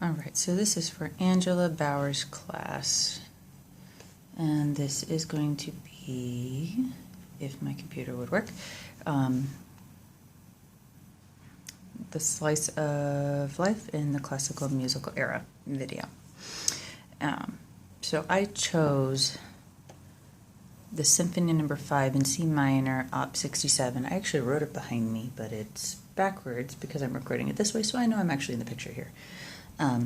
Alright, so this is for Angela Bauer's class, and this is going to be, if my computer would work, the Slice of Life in the Classical Musical Era video. So I chose the Symphony No. 5 in C minor, Op. 67. I actually wrote it behind me, but it's backwards because I'm recording it this way, so I know I'm actually in the picture here. I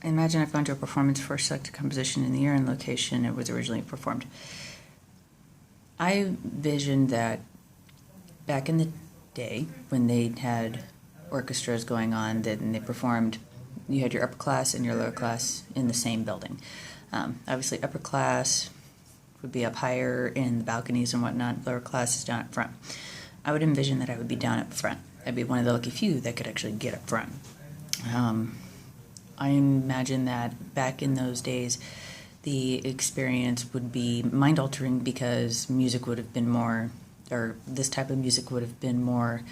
imagine I've gone to a performance for a selected composition in the year and location it was originally performed. I envisioned that back in the day when they had orchestras going on, that they performed, you had your upper class and your lower class in the same building. Obviously upper class would be up higher in the balconies and whatnot, lower class is down up front. I would envision that I would be down up front. I'd be one of the lucky few that could actually get up front. I imagine that back in those days, the experience would be mind-altering because music would have been more, or this type of music would have been more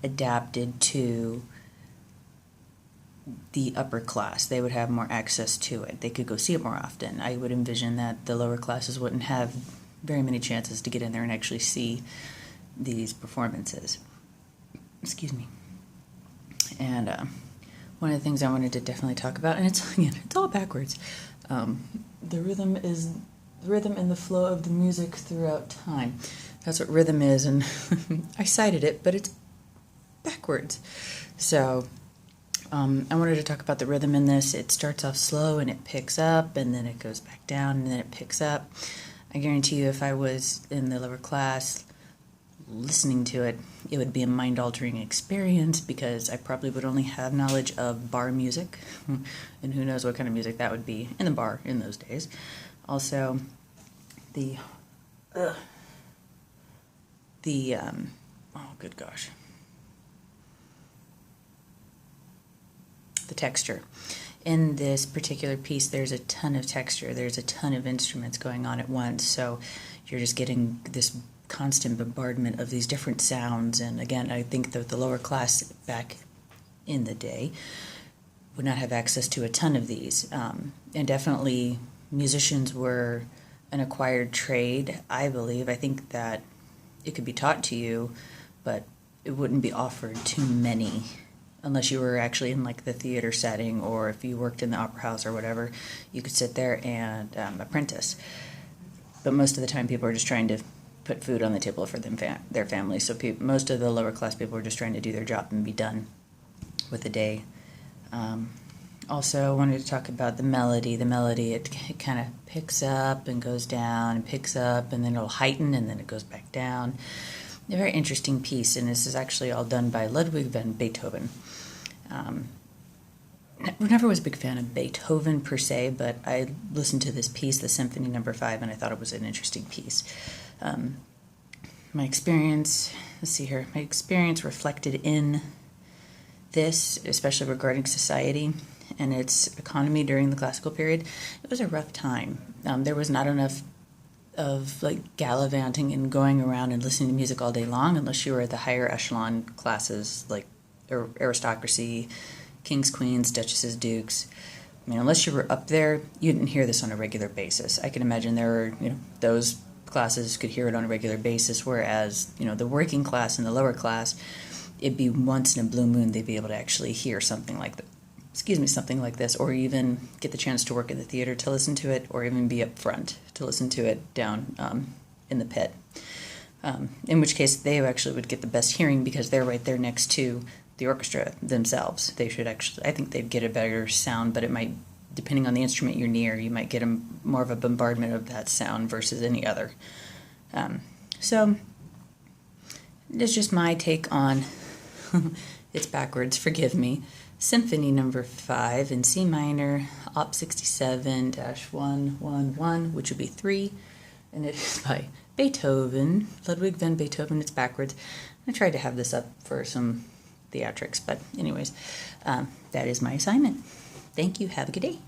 adapted to the upper class. They would have more access to it. They could go see it more often. I would envision that the lower classes wouldn't have very many chances to get in there and actually see these performances. Excuse me. And one of the things I wanted to definitely talk about, and it's all backwards. The rhythm and the flow of the music throughout time. That's what rhythm is, and I cited it, but it's backwards. So I wanted to talk about the rhythm in this. It starts off slow and it picks up, and then it goes back down, and then it picks up. I guarantee you, if I was in the lower class listening to it, it would be a mind-altering experience because I probably would only have knowledge of bar music, and who knows what kind of music that would be in the bar in those days. Also, the texture. In this particular piece, there's a ton of texture. There's a ton of instruments going on at once, so you're just getting this constant bombardment of these different sounds. And again, I think that the lower class back in the day would not have access to a ton of these. And definitely musicians were an acquired trade, I believe. I think that it could be taught to you, but it wouldn't be offered to many unless you were actually in like the theater setting, or if you worked in the opera house or whatever, you could sit there and apprentice. But most of the time people are just trying to put food on the table for them, their families. So most of the lower class people are just trying to do their job and be done with the day. Also, I wanted to talk about the melody. The melody, it kind of picks up and goes down and picks up, and then it'll heighten and then it goes back down. A very interesting piece, and this is actually all done by Ludwig van Beethoven. I never was a big fan of Beethoven per se, but I listened to this piece, the Symphony No. 5, and I thought it was an interesting piece. My experience, my experience reflected in this, especially regarding society and its economy during the classical period, it was a rough time. There was not enough of like gallivanting and going around and listening to music all day long unless you were at the higher echelon classes like aristocracy, kings, queens, duchesses, dukes. I mean, unless you were up there, you didn't hear this on a regular basis. I can imagine there were, those classes could hear it on a regular basis, whereas, the working class and the lower class, it'd be once in a blue moon they'd be able to actually hear something like something like this, or even get the chance to work in the theater to listen to it, or even be up front to listen to it down in the pit. In which case, they actually would get the best hearing because they're right there next to the orchestra themselves. They should actually, I think they'd get a better sound, but it might, depending on the instrument you're near, you might get more of a bombardment of that sound versus any other. So, it's just my take on, it's backwards, forgive me, Symphony No. 5 in C minor, Op. 67-111, which would be 3, and it is by Beethoven, Ludwig van Beethoven. It's backwards. I tried to have this up for some theatrics, but anyways, that is my assignment. Thank you. Have a good day.